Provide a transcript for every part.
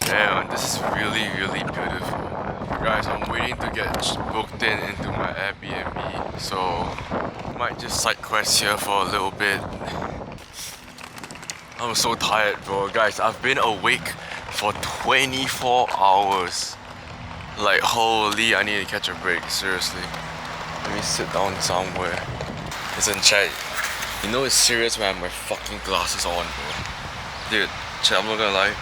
Damn, this is really, really beautiful. Guys, I'm waiting to get booked into my Airbnb, so might just side quest here for a little bit. I'm so tired, bro. Guys, I've been awake for 24 hours. Like, holy, I need to catch a break, seriously. Let me sit down somewhere. Listen, chat. You know it's serious when I have my fucking glasses on, bro. Dude, chat, I'm not gonna lie.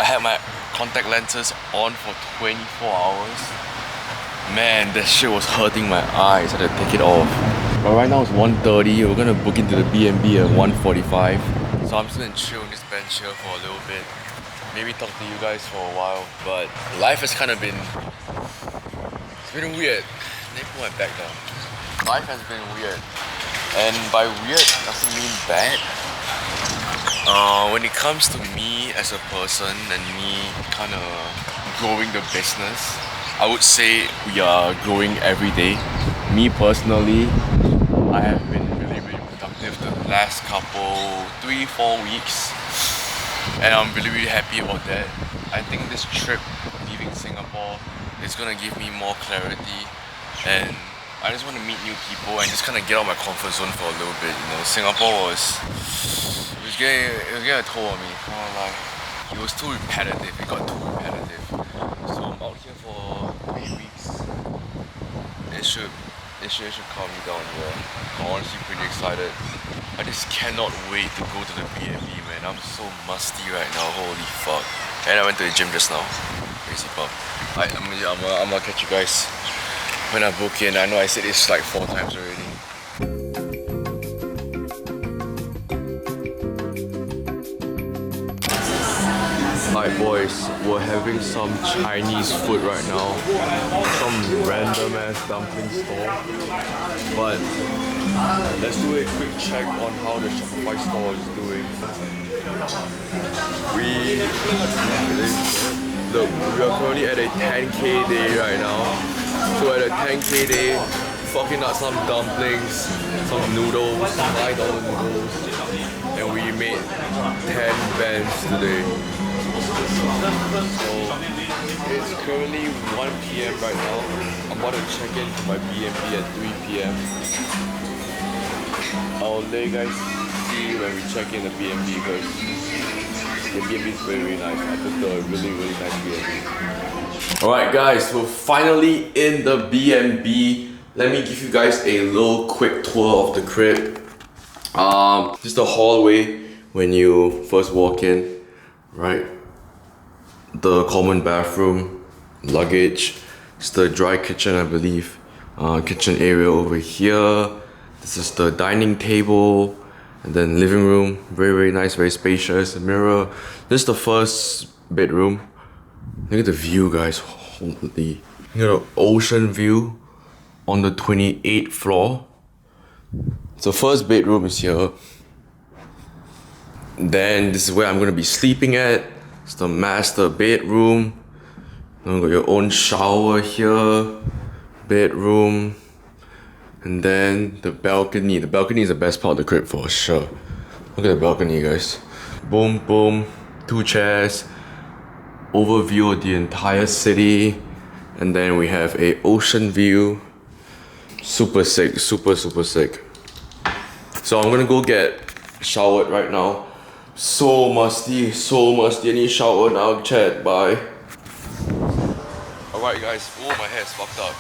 I had my contact lenses on for 24 hours. Man, that shit was hurting my eyes. I had to take it off. But right now it's 1:30. We're gonna book into the B&B at 1:45. So I'm just gonna chill on this bench here for a little bit. Maybe talk to you guys for a while. But life has kind of been... It's been weird. Let me put my back down. Life has been weird. And by weird, doesn't mean bad. When it comes to me as a person and me kind of growing the business, I would say we are growing every day. Me personally, I have been really, really productive the last couple, 3-4 weeks. And I'm really, really happy about that. I think this trip leaving Singapore is gonna give me more clarity, and I just want to meet new people and just kind of get out of my comfort zone for a little bit. You know, Singapore was getting a toll on me. It was too repetitive. It got too repetitive. So I'm out here for 3 weeks. It should calm me down here. I'm honestly pretty excited. I just cannot wait to go to the B&B, man. I'm so musty right now. Holy fuck. And I went to the gym just now. Crazy pump. I'm gonna catch you guys when I book in. I know I said this like 4 times already. Alright boys, we're having some Chinese food right now. Some random ass dumpling store. But let's do a quick check on how the Shopify store is doing. Look, we are currently at a 10k day right now. So at a 10k day, fucking out some dumplings, some noodles, $5 noodles, and we made 10 bands today. So it's currently 1 PM right now. I'm about to check in for my B&B at 3 PM. I'll let you guys see when we check in the B&B because the B&B is very, very nice. I booked a really, really nice B&B. Alright guys, we're finally in the B&B. Let me give you guys a little quick tour of the crib. Just the hallway when you first walk in, right? The common bathroom, luggage. It's the dry kitchen, I believe. Kitchen area over here. This is the dining table. And then living room, very, very nice, very spacious. A mirror. This is the first bedroom. Look at the view, guys. Holy. Look at the ocean view on the 28th floor. So first bedroom is here. Then this is where I'm gonna be sleeping at. It's the master bedroom. You got your own shower here. Bedroom. And then the balcony. The balcony is the best part of the crib for sure. Look at the balcony, guys. Boom, boom. 2 chairs. Overview of the entire city. And then we have a ocean view. Super sick, super, super sick. So I'm gonna go get showered right now. So musty, so musty. I need to shower now. Chat, bye. Alright guys, oh my hair's fucked up.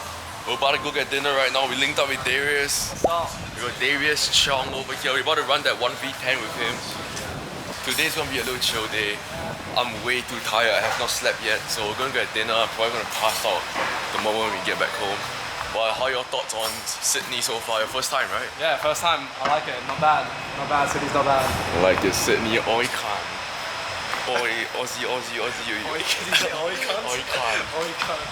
We're about to go get dinner right now. We linked up with Darius. We got Darius Chong over here. We're about to run that 1v10 with him. Today's gonna be a little chill day. I'm way too tired. I have not slept yet. So we're gonna get dinner. I'm probably gonna pass out the moment we get back home. But how are your thoughts on Sydney so far? Your first time, right? Yeah, first time. I like it. Not bad. Not bad. Sydney's not bad. I like it. Sydney, oi can. Oi, Aussie. Oi can. Oi can.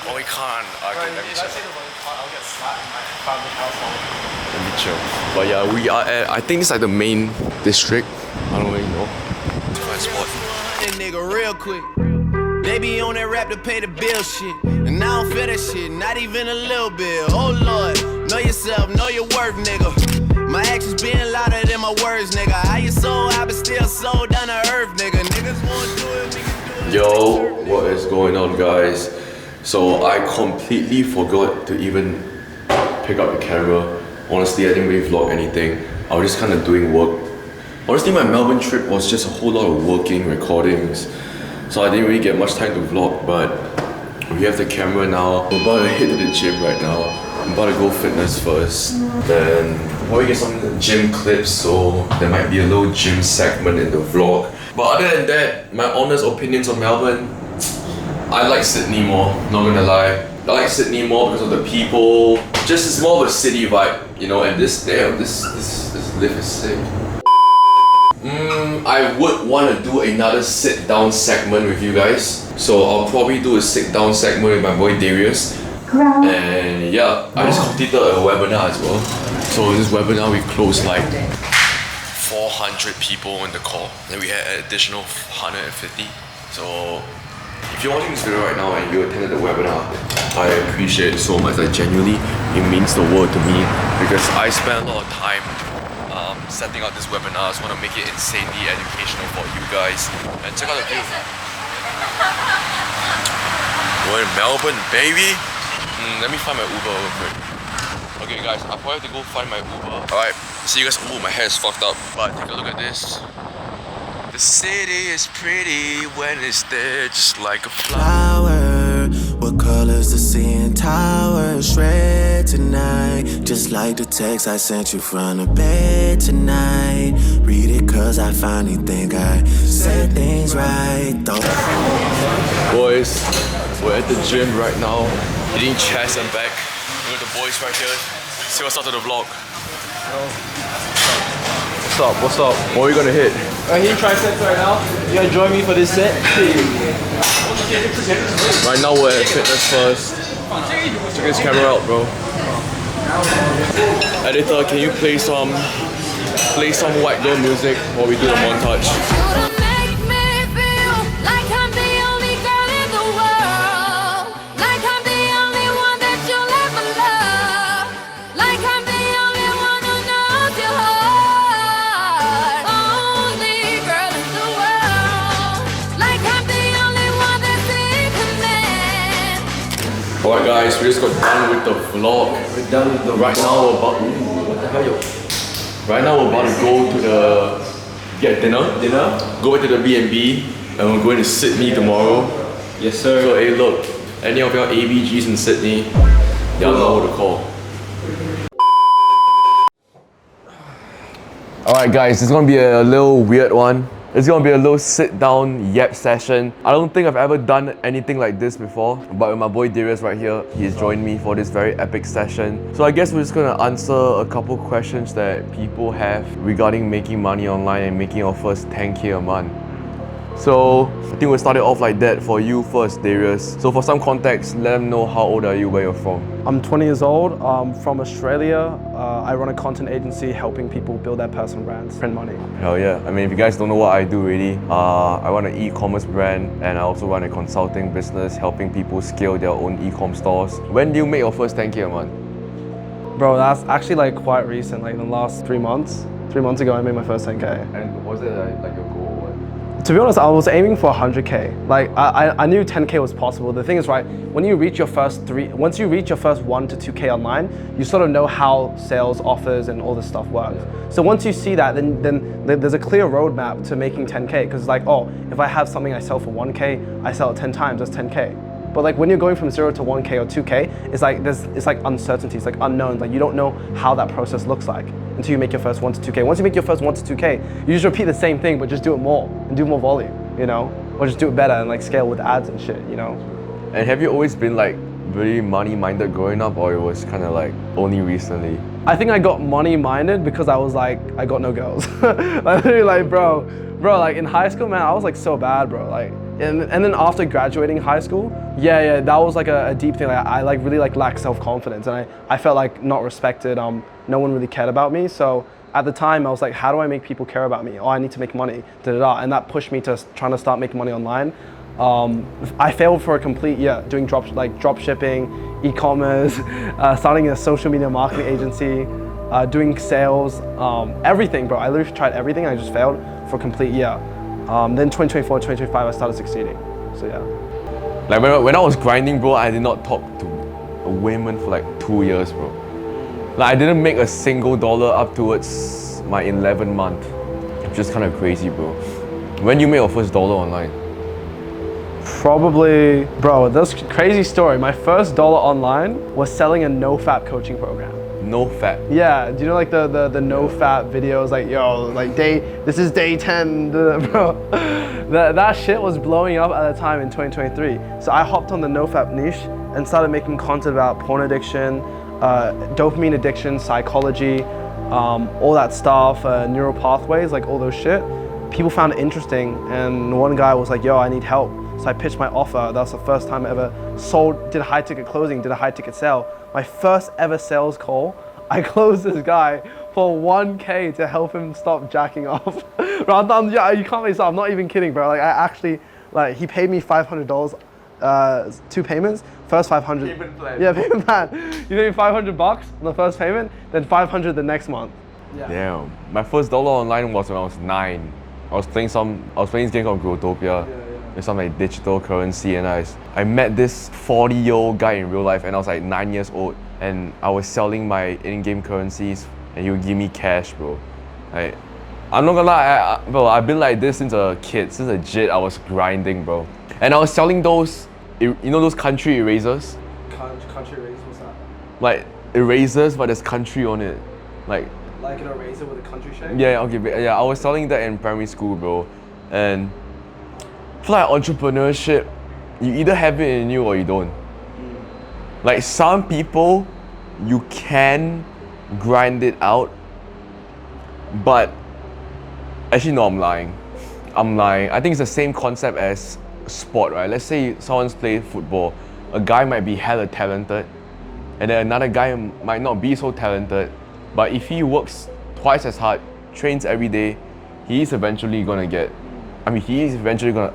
Oi can. Okay, let me If I say the word can, I'll get slapped in my family household. Let me chill. But yeah, we are at, I think it's like the main district. I don't really know. Find spot. That nigga real quick. They be on that rap to pay the bill shit. And I don't feel that shit, not even a little bit. Oh Lord, know yourself, know your worth, nigga. My actions being louder than my words, nigga. How you so high but still so down to earth, nigga. Niggas wanna do it, we can do it. Yo, what is going on, guys? So I completely forgot to even pick up the camera. Honestly, I didn't really vlog anything. I was just kind of doing work. Honestly, my Melbourne trip was just a whole lot of working, recordings. So I didn't really get much time to vlog, but we have the camera now. We're about to head to the gym right now. I'm about to go fitness first. Then we'll probably get some gym clips, so there might be a little gym segment in the vlog. But other than that, my honest opinions on Melbourne, I like Sydney more, not gonna lie. I like Sydney more because of the people. Just it's more of a city vibe, you know, and this lift is sick. I would want to do another sit down segment with you guys. So I'll probably do a sit down segment with my boy Darius. And yeah, I just completed a webinar as well. So this webinar we closed like 400 people in the call. Then we had an additional 150. So if you're watching this video right now and you attended the webinar, I appreciate it so much. Like genuinely, it means the world to me because I spent a lot of time setting up this webinar. I just want to make it insanely educational for you guys. And check out the view. We're in Melbourne, baby. Let me find my Uber real quick. Okay guys, I'll probably have to go find my Uber. Alright, see you guys. Ooh, my hair is fucked up. But take a look at this. The city is pretty when it's there, just like a flower. What colors the CN Towers? Red tonight, just like the text I sent you from the bed tonight. Read it cause I finally think I said things right. Boys, we're at the gym right now, hitting chest and back. Look at the boys right here. See what's up to the vlog. What's up? What are we gonna hit? Hitting triceps right now. You gonna join me for this set? Right now we're at fitness first. Check this camera out, bro. Editor, can you play some white girl music while we do the montage? Alright guys, we just got done with the vlog. We're done with the right now we're about what the hell yo? Right now we're about to go to the get dinner. Go back to the B&B and we're going to Sydney tomorrow. Yes sir. So hey look, any of your ABGs in Sydney, y'all know who to call. Alright guys, it's gonna be a little weird one. It's gonna be a little sit-down yap session. I don't think I've ever done anything like this before, but with my boy Darius right here, he's joined me for this very epic session. So I guess we're just gonna answer a couple questions that people have regarding making money online and making your first 10K a month. So I think we'll start it off like that for you first, Darius. So for some context, let them know how old are you, where you're from. I'm 20 years old. I'm from Australia. I run a content agency helping people build their personal brands, print money. Hell yeah. I mean, if you guys don't know what I do really, I run an e-commerce brand and I also run a consulting business helping people scale their own e-com stores. When do you make your first 10K a month? Bro, that's actually like quite recent, like in the last 3 months. 3 months ago, I made my first 10K. And was it like your goal? To be honest, I was aiming for 100K. Like I knew 10K was possible. The thing is, right, once you reach your first 1 to 2K online, you sort of know how sales, offers, and all this stuff works. So once you see that, then there's a clear roadmap to making 10K. Because it's like, oh, if I have something I sell for 1K, I sell it 10 times, that's 10K. But like when you're going from 0 to 1K or 2K, it's like uncertainty, it's like unknown. Like you don't know how that process looks like until you make your first 1 to 2K. Once you make your first 1 to 2K, you just repeat the same thing, but just do it more and do more volume, you know? Or just do it better and like scale with ads and shit, you know? And have you always been like really money-minded growing up, or it was kind of like only recently? I think I got money-minded because I was like, I got no girls. Like literally like, bro, like in high school, man, I was like so bad, bro. Like, and then after graduating high school, yeah, that was like a deep thing. Like, I like really like lacked self-confidence, and I felt like not respected. No one really cared about me. So at the time, I was like, how do I make people care about me? Oh, I need to make money, and that pushed me to trying to start making money online. I failed for a complete year doing drop shipping, e-commerce, starting a social media marketing agency, doing sales, everything, bro. I literally tried everything. I just failed for a complete year. Then 2024, 2025, I started succeeding. So yeah. Like when I was grinding, bro, I did not talk to a woman for like 2 years, bro. Like I didn't make a single dollar up towards my 11th month. Just kind of crazy, bro. When you made your first dollar online? Probably, bro, this crazy story. My first dollar online was selling a no-fap coaching program. No fat. Yeah, do you know like the no-fap videos, like, yo, like this is day 10, bro. That shit was blowing up at the time in 2023. So I hopped on the no-fap niche and started making content about porn addiction, dopamine addiction, psychology, all that stuff, neural pathways, like all those shit. People found it interesting, and one guy was like, yo, I need help. So I pitched my offer. That was the first time I ever did a high ticket closing, did a high ticket sale. My first ever sales call, I closed this guy for 1K to help him stop jacking off. Bro, yeah, you can't make this up, I'm not even kidding, bro. Like I actually, like he paid me $500, 2 payments. First 500. Payment plan. Yeah, payment plan. You pay me $500 on the first payment, then 500 the next month. Yeah. Damn. My first dollar online was when I was 9. I was playing this game called Growtopia. With some like digital currency, and I met this 40-year-old guy in real life, and I was like 9 years old, and I was selling my in-game currencies, and he would give me cash, bro. Like, I'm not gonna lie, bro, I've been like this since a kid, since a jit. I was grinding, bro, and I was selling those, you know, those country erasers. Country erasers, what's that? Like erasers, but there's country on it, like an eraser with a country shape? Yeah, okay, yeah, I was selling that in primary school, bro, and I feel like entrepreneurship, you either have it in you or you don't. Like some people, you can grind it out, but actually no, I'm lying. I think it's the same concept as sport, right? Let's say someone's playing football. A guy might be hella talented, and then another guy might not be so talented, but if he works twice as hard, trains every day, he's eventually gonna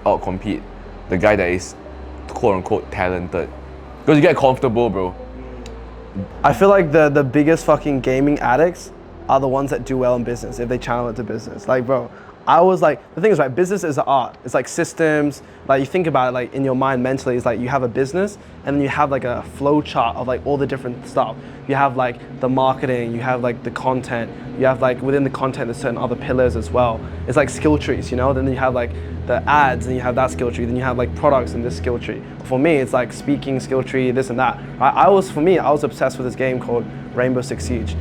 outcompete the guy that is quote unquote talented. Because you get comfortable, bro. I feel like the biggest fucking gaming addicts are the ones that do well in business if they channel it to business. Like, bro, I was like, the thing is, right, business is an art. It's like systems, like you think about it, like in your mind mentally, it's like you have a business and then you have like a flow chart of like all the different stuff. You have like the marketing, you have like the content, you have like within the content there's certain other pillars as well. It's like skill trees, you know? Then you have like the ads and you have that skill tree, then you have like products in this skill tree. For me, it's like speaking skill tree, this and that. I was obsessed with this game called Rainbow Six Siege.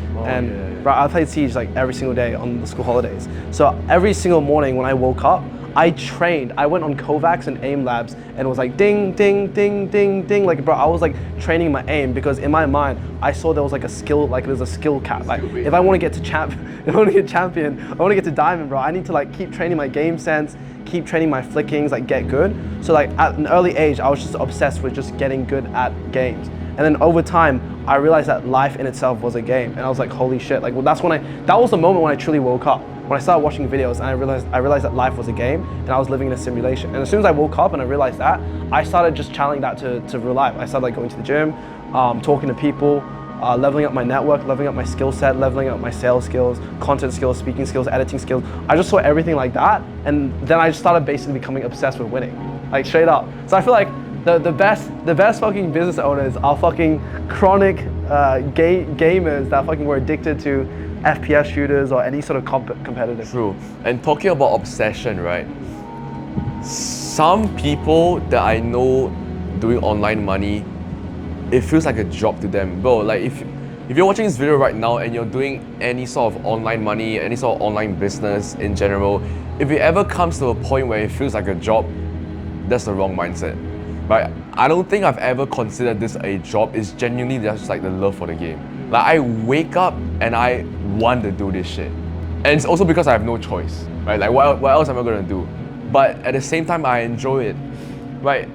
Right, I played Siege like every single day on the school holidays. So every single morning when I woke up, I trained. I went on Kovacs and aim labs and it was like ding, ding, ding, ding, ding. Like, bro, I was like training my aim because in my mind, I saw there was like a skill, like there's a skill cap. Like if I want to get to champion, I want to get to diamond, bro, I need to like keep training my game sense, keep training my flickings, like get good. So like at an early age, I was just obsessed with just getting good at games. And then over time, I realized that life in itself was a game. And I was like, holy shit. Like, well, that was the moment when I truly woke up. When I started watching videos and I realized that life was a game and I was living in a simulation. And as soon as I woke up and I realized that, I started just channeling that to real life. I started like going to the gym, talking to people, leveling up my network, leveling up my skill set, leveling up my sales skills, content skills, speaking skills, editing skills. I just saw everything like that. And then I just started basically becoming obsessed with winning, like straight up. So I feel like the best fucking business owners are fucking chronic gamers that fucking were addicted to FPS shooters or any sort of competitive. True. And talking about obsession, right? Some people that I know doing online money, it feels like a job to them. Bro, like if you're watching this video right now and you're doing any sort of online money, any sort of online business in general, if it ever comes to a point where it feels like a job, that's the wrong mindset. Right? I don't think I've ever considered this a job. It's genuinely just like the love for the game. Like I wake up and I want to do this shit. And it's also because I have no choice, right? Like what else am I gonna do? But at the same time, I enjoy it, right?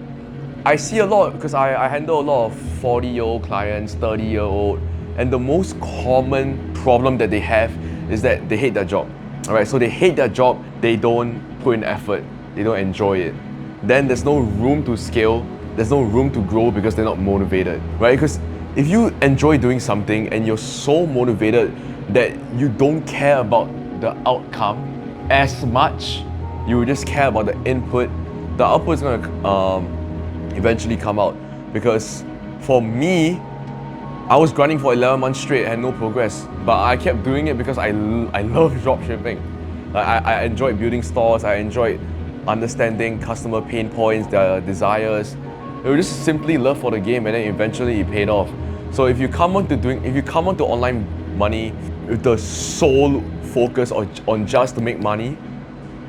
I see a lot because I handle a lot of 40-year-old clients, 30-year-old, and the most common problem that they have is that they hate their job, all right? So they hate their job, they don't put in effort, they don't enjoy it. Then there's no room to scale, there's no room to grow because they're not motivated, right? Because if you enjoy doing something and you're so motivated that you don't care about the outcome as much, you just care about the input, the output is gonna eventually come out. Because for me, I was grinding for 11 months straight, had no progress, but I kept doing it because I love dropshipping. Like I enjoyed building stores, I enjoyed understanding customer pain points, their desires. It was just simply love for the game, and then eventually it paid off. So if you come onto online money with the sole focus on just to make money,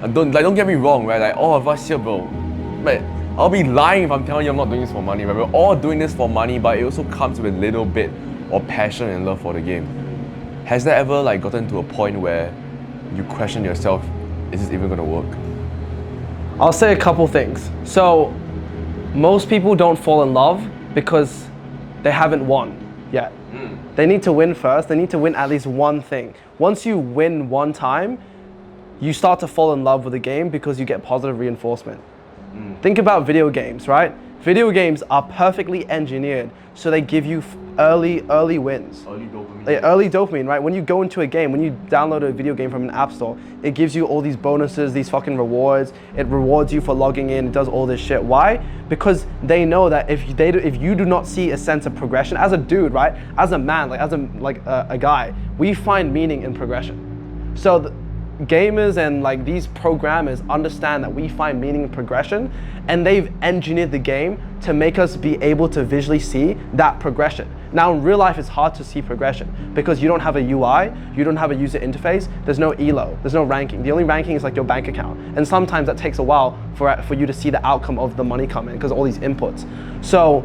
and don't get me wrong, right? Like all of us here, bro, man, I'll be lying if I'm telling you I'm not doing this for money, right? We're all doing this for money, but it also comes with a little bit of passion and love for the game. Has that ever like gotten to a point where you question yourself, is this even gonna work? I'll say a couple things. So, most people don't fall in love because they haven't won yet. They need to win first. They need to win at least one thing. Once you win one time, you start to fall in love with the game because you get positive reinforcement. Think about video games, right? Video games are perfectly engineered so they give you early wins. Early dopamine. Early dopamine, right? When you go into a game, when you download a video game from an app store, it gives you all these bonuses, these fucking rewards. It rewards you for logging in. It does all this shit. Why? Because they know that if you do not see a sense of progression as a dude, right? As a man, like as a guy, we find meaning in progression. So gamers and like these programmers understand that we find meaning in progression, and they've engineered the game to make us be able to visually see that progression. Now in real life it's hard to see progression because you don't have a UI, you don't have a user interface, there's no elo, there's no ranking. The only ranking is like your bank account, and sometimes that takes a while for you to see the outcome of the money come in because all these inputs. So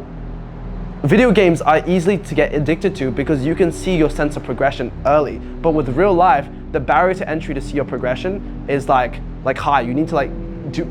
video games are easy to get addicted to because you can see your sense of progression early. But with real life, the barrier to entry to see your progression is like high. You need to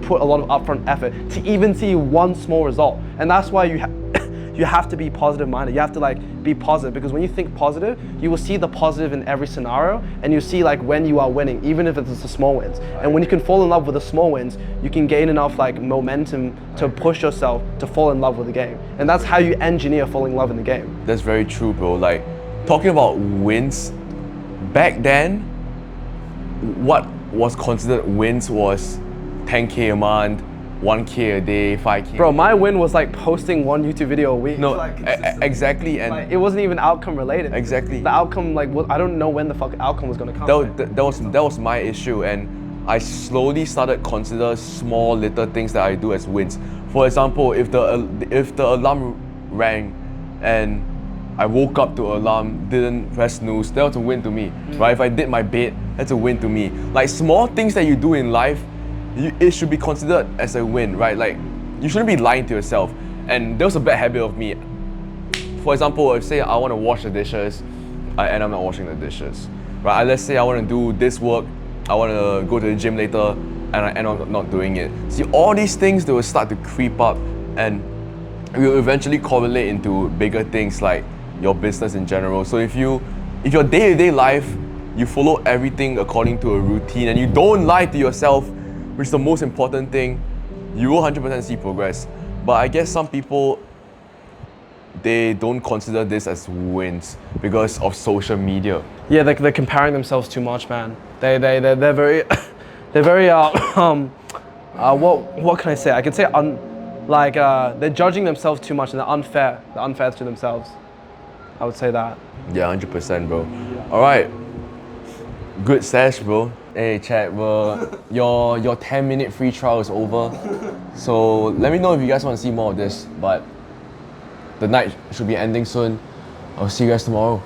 put a lot of upfront effort to even see one small result. And that's why you have to be positive minded. You have to be positive, because when you think positive, you will see the positive in every scenario, and you see when you are winning, even if it's the small wins. And when you can fall in love with the small wins, you can gain enough momentum to push yourself to fall in love with the game. And that's how you engineer falling in love in the game. That's very true, bro. Like, talking about wins, back then, what was considered wins was 10K a month, 1K a day, 5K. Bro, my win was posting one YouTube video a week. No, exactly, and it wasn't even outcome related. Exactly. The outcome, I don't know when the fuck outcome was gonna come. That was my issue, and I slowly started consider small little things that I do as wins. For example, if the alarm rang and I woke up to alarm, didn't press snooze, that was a win to me, right? If I did my bed, that's a win to me. Like small things that you do in life, it should be considered as a win, right? Like, you shouldn't be lying to yourself. And there was a bad habit of me. For example, if say I want to wash the dishes, and I'm not washing the dishes, right? Let's say I want to do this work, I want to go to the gym later, and I end up not doing it. See, all these things, they will start to creep up, and will eventually correlate into bigger things like your business in general. So if your day-to-day life, you follow everything according to a routine, and you don't lie to yourself, which is the most important thing, you will 100% see progress. But I guess some people, they don't consider this as wins because of social media. Yeah, they're comparing themselves too much, man. They're very, they're very what can I say? I can say they're judging themselves too much, and they're unfair. They're unfair to themselves. I would say that. Yeah, 100%, bro. All right, good sesh, bro. Hey, chat, bro. Your 10-minute free trial is over. So let me know if you guys want to see more of this. But the night should be ending soon. I'll see you guys tomorrow.